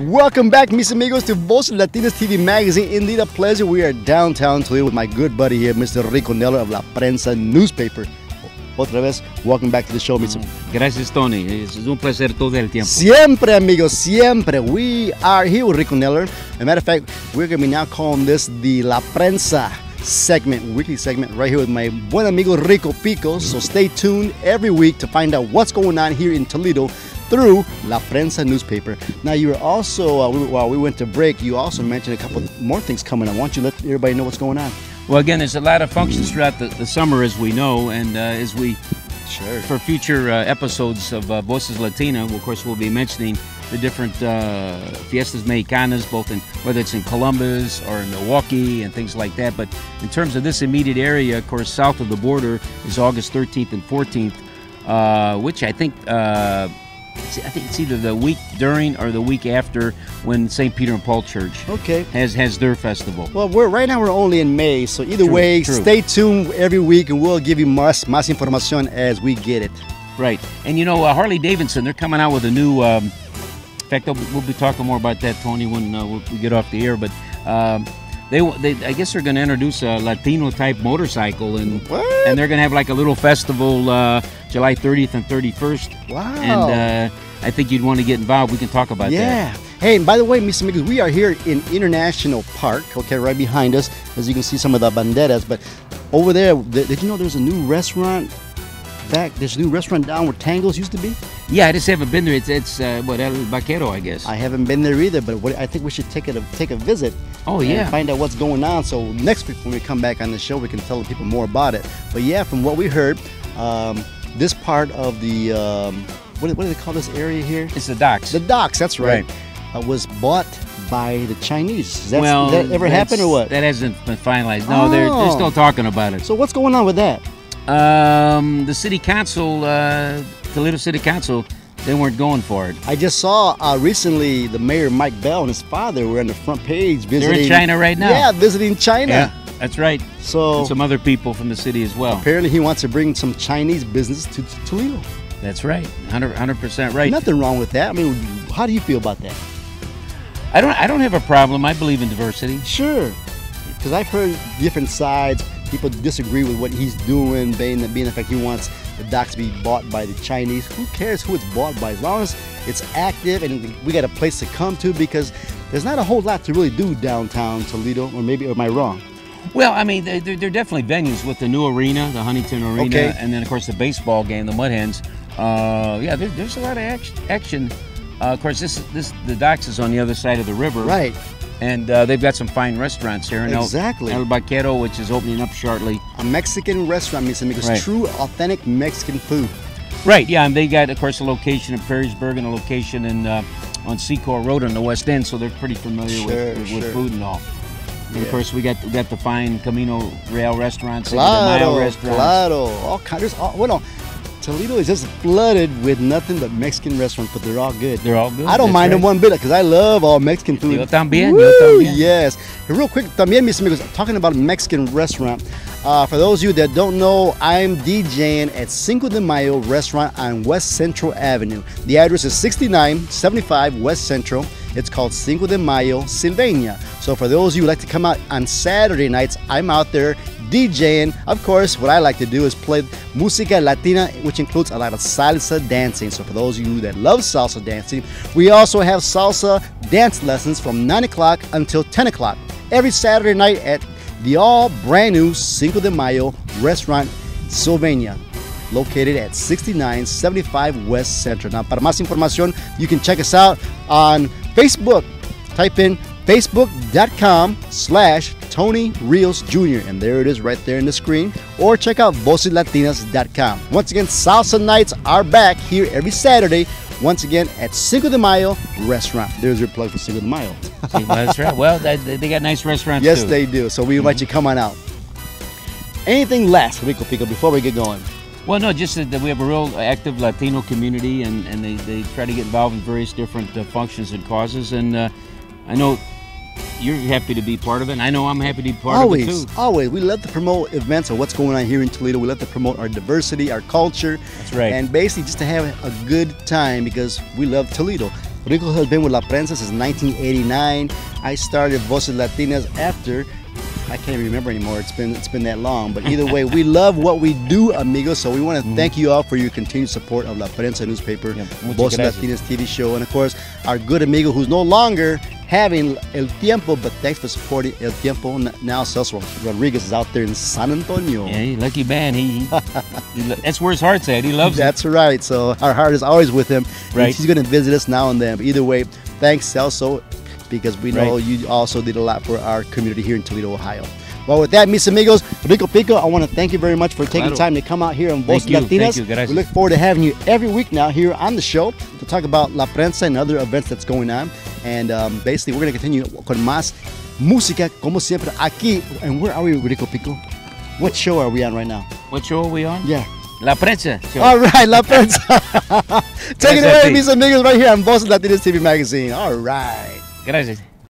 Welcome back, mis amigos, to Voces Latinas TV magazine. Indeed, a pleasure. We are downtown today with my good buddy here, Mr. Rico Neller of La Prensa newspaper. Otra vez, welcome back to the show, Mr. Gracias, Tony. Es un placer todo el tiempo. Siempre, amigos, siempre. We are here with Rico Neller. As a matter of fact, we're going to be now calling this the La Prensa segment, weekly segment, right here with my buen amigo Rico Pico. So stay tuned every week to find out what's going on here in Toledo through La Prensa newspaper. Now, you were also, while we went to break, you also mentioned a couple more things coming up. Why don't you let everybody know what's going on? Well, again, there's a lot of functions throughout the summer, as we know, and as we, for future episodes of Voces Latina, of course, we'll be mentioning the different fiestas mexicanas, both in, whether it's in Columbus or in Milwaukee and things like that. But in terms of this immediate area, of course, south of the border is August 13th and 14th, which I think it's either the week during or the week after when St. Peter and Paul Church has their festival. Well, right now we're only in May, so either way, stay tuned every week and we'll give you más información as we get it. Right, and you know, Harley Davidson, they're coming out with a new, in fact, we'll be talking more about that, Tony, when we get off the air, but I guess they're going to introduce a Latino-type motorcycle, and they're going to have like a little festival July 30th and 31st. Wow. And I think you'd want to get involved. We can talk about that. Yeah. Hey, and by the way, Mr. Amigos, we are here in International Park, okay, right behind us, as you can see some of the banderas. But over there, did you know there's a new restaurant? There's a new restaurant down where Tangos used to be? Yeah, I just haven't been there. It's what, El Vaquero, I guess. I haven't been there either, but I think we should take a visit. Oh, yeah. And find out what's going on. So next week when we come back on the show, we can tell the people more about it. But yeah, from what we heard, this part of the, what do they call this area here? It's the docks. The docks, that's right. Was bought by the Chinese. Did that ever happen or what? That hasn't been finalized. No, they're still talking about it. So what's going on with that? The city council, Toledo City Council, they weren't going for it. I just saw recently the mayor Mike Bell and his father were on the front page visiting. They're in China right now. Yeah, visiting China. Yeah, that's right. So and some other people from the city as well. Apparently he wants to bring some Chinese business to Toledo. That's right, 100% right. Nothing wrong with that. I mean, how do you feel about that? I don't have a problem. I believe in diversity. Sure, because I've heard different sides. People disagree with what he's doing, being the fact he wants the docks to be bought by the Chinese. Who cares who it's bought by, as long as it's active and we got a place to come to, because there's not a whole lot to really do downtown Toledo, or am I wrong? Well, I mean, they're definitely venues with the new arena, the Huntington Arena, and then of course the baseball game, the Mud Hens. Yeah, there's a lot of action. Of course, the docks is on the other side of the river, right? And they've got some fine restaurants here. Exactly. El Vaquero, which is opening up shortly. A Mexican restaurant, Mr. Amigos. True, authentic Mexican food. Right, yeah, and they got, of course, a location in Perrysburg and a location in on Secor Road on the West End, so they're pretty familiar with food and all. And of course, we got the fine Camino Real restaurants, Claro, restaurants. Claro, all kinds. Toledo is just flooded with nothing but Mexican restaurants, but they're all good. They're all good. I don't mind them one bit, because I love all Mexican food. Yo también. Yes. And real quick, también, mis amigos, talking about a Mexican restaurant. For those of you that don't know, I'm DJing at Cinco de Mayo restaurant on West Central Avenue. The address is 6975 West Central. It's called Cinco de Mayo Sylvania. So for those of you who like to come out on Saturday nights, I'm out there DJing. Of course, what I like to do is play música latina, which includes a lot of salsa dancing. So for those of you that love salsa dancing, we also have salsa dance lessons from 9 o'clock until 10 o'clock every Saturday night at the all brand new Cinco de Mayo restaurant Sylvania, located at 6975 West Central. Now, para más información, you can check us out on Facebook. Type in facebook.com/Tony Rios Jr. and there it is right there in the screen, or check out voceslatinas.com. Once again, salsa nights are back here every Saturday, once again at Cinco de Mayo restaurant. There's your plug for Cinco de Mayo. That's right. Well, they got nice restaurants too. Yes, too. they do. So we invite you to come on out. Anything last, Rico Pico, before we get going? Well, no, just that we have a real active Latino community, and they try to get involved in various different functions and causes, and I know you're happy to be part of it, and I know I'm happy to be part of it too. Always. We love to promote events of what's going on here in Toledo. We love to promote our diversity, our culture. That's right. And basically just to have a good time, because we love Toledo. Rico has been with La Prensa since 1989. I started Voces Latinas after. I can't remember anymore. It's been that long. But either way, we love what we do, amigos. So we want to thank you all for your continued support of La Prensa newspaper, Voces Latinas TV show, and of course our good amigo who's no longer having El Tiempo, but thanks for supporting El Tiempo. Now Celso Rodriguez is out there in San Antonio. Yeah, lucky man. That's where his heart's at. He loves it. That's right. So our heart is always with him. Right. He's going to visit us now and then. But either way, thanks Celso, because we know you also did a lot for our community here in Toledo, Ohio. Well, with that, mis amigos, Rico Pico, I want to thank you very much for taking time to come out here on Voces Latinas. Thank you. We look forward to having you every week now here on the show to talk about La Prensa and other events that's going on. And basically, we're going to continue con más música, como siempre, aquí. And where are we, Rico Pico? What show are we on right now? What show are we on? Yeah. La Prensa show. All right, La Prensa. Take it away, mis amigos, right here on Voces Latinas TV Magazine. All right. Gracias.